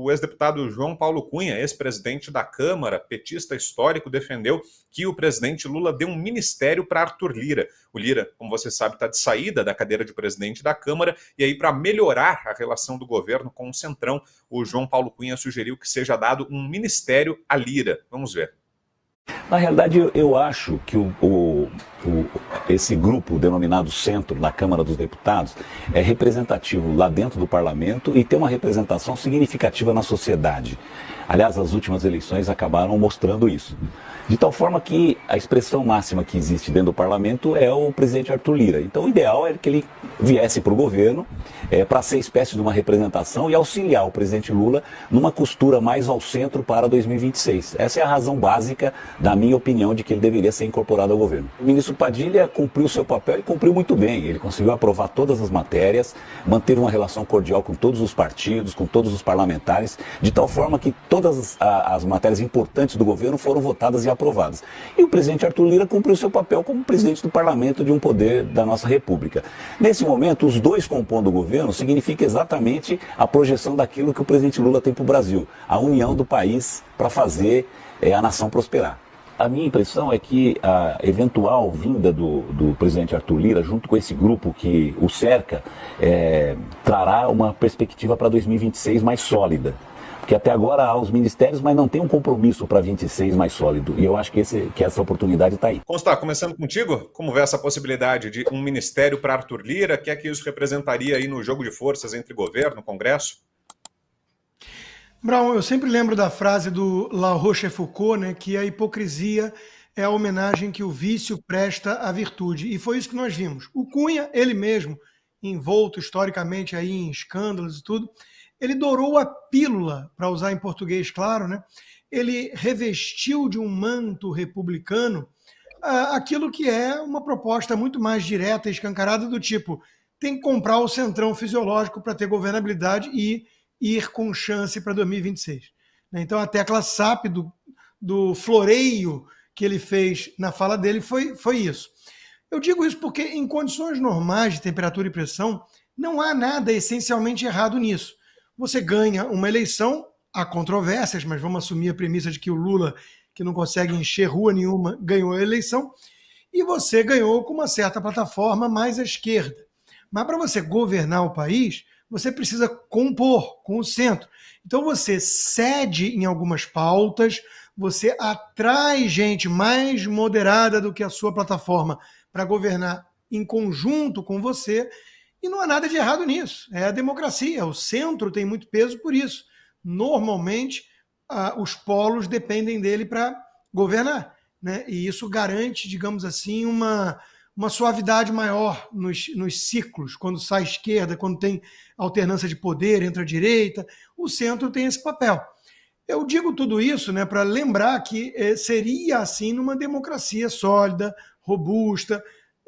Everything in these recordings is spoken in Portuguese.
o ex-deputado João Paulo Cunha, ex-presidente da Câmara, petista histórico, defendeu que o presidente Lula dê um ministério para Arthur Lira. O Lira, como você sabe, está de saída da cadeira de presidente da Câmara, e aí, para melhorar a relação do governo com o Centrão, o João Paulo Cunha sugeriu que seja dado um ministério a Lira. Vamos ver. Na realidade, eu acho que esse grupo denominado Centro na Câmara dos Deputados é representativo lá dentro do parlamento e tem uma representação significativa na sociedade. Aliás, as últimas eleições acabaram mostrando isso. De tal forma que a expressão máxima que existe dentro do parlamento é o presidente Arthur Lira. Então, o ideal é que ele viesse para o governo para ser espécie de uma representação e auxiliar o presidente Lula numa costura mais ao centro para 2026. Essa é a razão básica, da minha opinião, de que ele deveria ser incorporado ao governo. O ministro Padilha cumpriu seu papel e cumpriu muito bem. Ele conseguiu aprovar todas as matérias, manteve uma relação cordial com todos os partidos, com todos os parlamentares, de tal forma que todas as matérias importantes do governo foram votadas e aprovadas. E o presidente Arthur Lira cumpriu seu papel como presidente do parlamento de um poder da nossa república. Nesse momento, os dois compondo o governo significa exatamente a projeção daquilo que o presidente Lula tem para o Brasil, a união do país para fazer a nação prosperar. A minha impressão é que a eventual vinda do presidente Arthur Lira, junto com esse grupo que o cerca, trará uma perspectiva para 2026 mais sólida. Porque até agora há os ministérios, mas não tem um compromisso para 26 mais sólido. E eu acho que essa oportunidade está aí. Constar, começando contigo, como vê essa possibilidade de um ministério para Arthur Lira? O que é que isso representaria aí no jogo de forças entre governo e Congresso? Brown, eu sempre lembro da frase do La Rochefoucauld, né, que a hipocrisia é a homenagem que o vício presta à virtude. E foi isso que nós vimos. O Cunha, ele mesmo, envolto historicamente aí em escândalos e tudo, ele dourou a pílula, para usar em português claro, né? Ele revestiu de um manto republicano aquilo que é uma proposta muito mais direta e escancarada do tipo, tem que comprar o centrão fisiológico para ter governabilidade e ir com chance para 2026. Então a tecla SAP do floreio que ele fez na fala dele foi isso. Eu digo isso porque em condições normais de temperatura e pressão, não há nada essencialmente errado nisso. Você ganha uma eleição, há controvérsias, mas vamos assumir a premissa de que o Lula, que não consegue encher rua nenhuma, ganhou a eleição, e você ganhou com uma certa plataforma mais à esquerda. Mas para você governar o país, você precisa compor com o centro. Então você cede em algumas pautas, você atrai gente mais moderada do que a sua plataforma para governar em conjunto com você, e não há nada de errado nisso. É a democracia, o centro tem muito peso por isso. Normalmente, os polos dependem dele para governar, né? E isso garante, digamos assim, uma suavidade maior nos ciclos, quando sai à esquerda, quando tem alternância de poder entre a direita, o centro tem esse papel. Eu digo tudo isso, né, para lembrar que seria assim numa democracia sólida, robusta.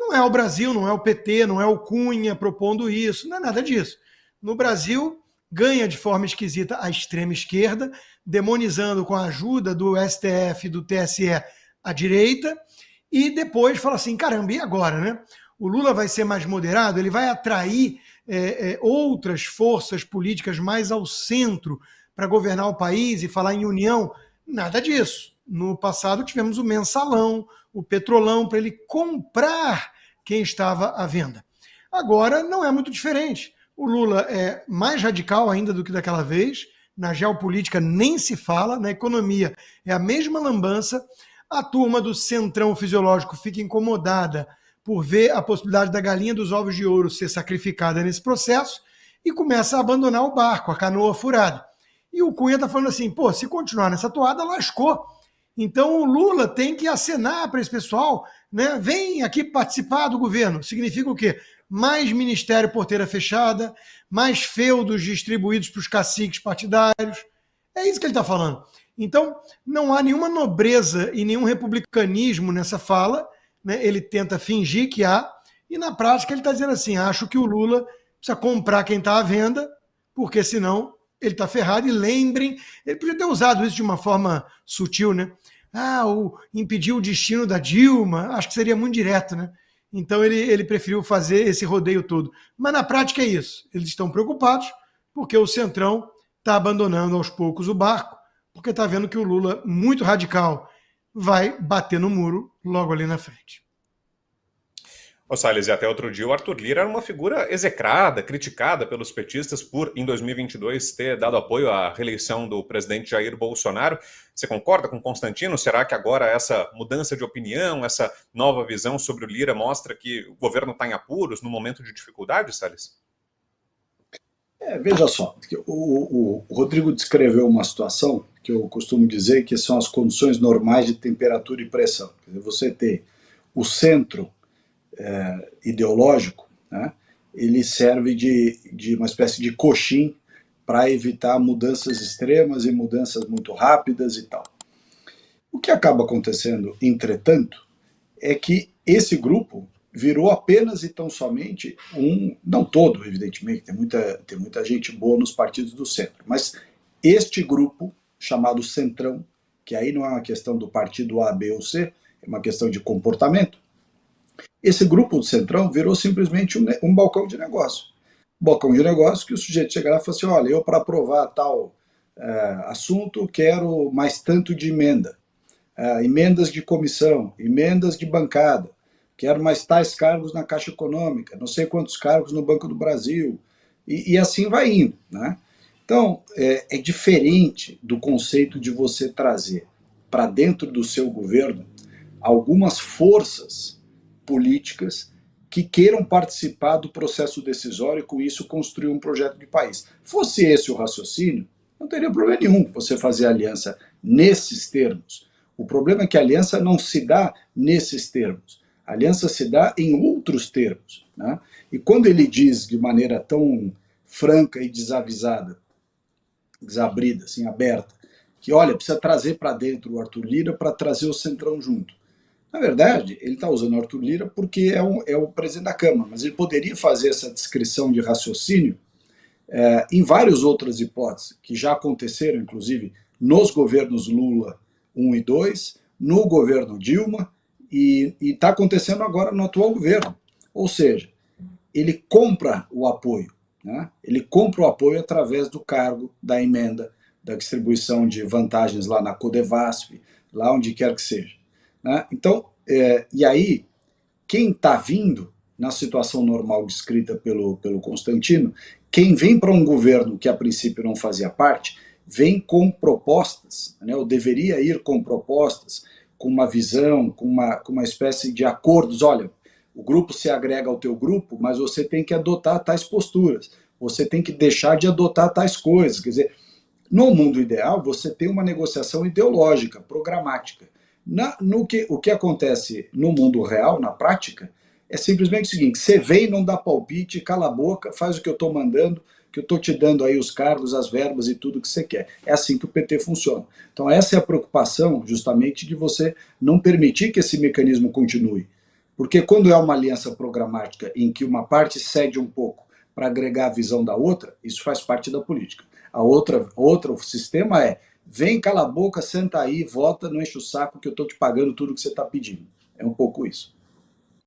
Não é o Brasil, não é o PT, não é o Cunha propondo isso, não é nada disso. No Brasil, ganha de forma esquisita a extrema esquerda, demonizando com a ajuda do STF e do TSE a direita, e depois fala assim, caramba, e agora, né? O Lula vai ser mais moderado, ele vai atrair outras forças políticas mais ao centro para governar o país e falar em união? Nada disso. No passado tivemos o mensalão, o petrolão, para ele comprar quem estava à venda. Agora não é muito diferente. O Lula é mais radical ainda do que daquela vez, na geopolítica nem se fala, na economia é a mesma lambança, a turma do centrão fisiológico fica incomodada por ver a possibilidade da galinha dos ovos de ouro ser sacrificada nesse processo e começa a abandonar o barco, a canoa furada. E o Cunha está falando assim, pô, se continuar nessa toada, lascou. Então o Lula tem que acenar para esse pessoal, né? Vem aqui participar do governo. Significa o quê? Mais ministério porteira fechada, mais feudos distribuídos para os caciques partidários. É isso que ele está falando. Então, não há nenhuma nobreza e nenhum republicanismo nessa fala, né? Ele tenta fingir que há, e na prática ele está dizendo assim, acho que o Lula precisa comprar quem está à venda, porque senão ele está ferrado. E lembrem, ele podia ter usado isso de uma forma sutil, né? Impedir o destino da Dilma, acho que seria muito direto, né? Então ele preferiu fazer esse rodeio todo. Mas na prática é isso. Eles estão preocupados porque o Centrão está abandonando aos poucos o barco, porque está vendo que o Lula, muito radical, vai bater no muro logo ali na frente. Ô Salles, e até outro dia o Arthur Lira era uma figura execrada, criticada pelos petistas por, em 2022, ter dado apoio à reeleição do presidente Jair Bolsonaro. Você concorda com Constantino? Será que agora essa mudança de opinião, essa nova visão sobre o Lira mostra que o governo está em apuros, no momento de dificuldade, Salles? Veja só, o Rodrigo descreveu uma situação que eu costumo dizer que são as condições normais de temperatura e pressão. Quer dizer, você tem o centro ideológico, né, ele serve de uma espécie de coxim para evitar mudanças extremas e mudanças muito rápidas e tal. O que acaba acontecendo, entretanto, é que esse grupo virou apenas e tão somente não todo, evidentemente, tem muita gente boa nos partidos do centro, mas este grupo, chamado Centrão, que aí não é uma questão do partido A, B ou C, é uma questão de comportamento, esse grupo do Centrão virou simplesmente um balcão de negócio. Balcão de negócio que o sujeito chega lá e fala assim, olha, eu para aprovar tal assunto quero mais tanto de emenda, emendas de comissão, emendas de bancada, quero mais tais cargos na Caixa Econômica, não sei quantos cargos no Banco do Brasil, e assim vai indo, né? Então, é diferente do conceito de você trazer para dentro do seu governo algumas forças políticas que queiram participar do processo decisório e com isso construir um projeto de país. Fosse esse o raciocínio, não teria problema nenhum você fazer aliança nesses termos. O problema é que a aliança não se dá nesses termos. A aliança se dá em outros termos, né? E quando ele diz de maneira tão franca e desavisada, desabrida, assim, aberta, que olha, precisa trazer para dentro o Arthur Lira para trazer o Centrão junto. Na verdade, ele está usando o Arthur Lira porque é o presidente da Câmara, mas ele poderia fazer essa descrição de raciocínio em várias outras hipóteses, que já aconteceram, inclusive, nos governos Lula 1 e 2, no governo Dilma, e está acontecendo agora no atual governo. Ou seja, ele compra o apoio, né? Ele compra o apoio através do cargo, da emenda, da distribuição de vantagens lá na Codevasf, lá onde quer que seja. Né? Então, e aí, quem está vindo, na situação normal descrita pelo Constantino, quem vem para um governo que a princípio não fazia parte, vem com propostas, né, ou deveria ir com propostas, com uma visão, com uma espécie de acordos. Olha, o grupo se agrega ao teu grupo, mas você tem que adotar tais posturas, você tem que deixar de adotar tais coisas. Quer dizer, no mundo ideal, você tem uma negociação ideológica, programática. O que acontece no mundo real, na prática, é simplesmente o seguinte: você vem, não dá palpite, cala a boca, faz o que eu estou mandando, que eu estou te dando aí os cargos, as verbas e tudo que você quer. É assim que o PT funciona. Então essa é a preocupação, justamente, de você não permitir que esse mecanismo continue. Porque quando é uma aliança programática em que uma parte cede um pouco para agregar a visão da outra, isso faz parte da política. Outro sistema vem, cala a boca, senta aí, vota, não enche o saco que eu estou te pagando tudo que você está pedindo. É um pouco isso.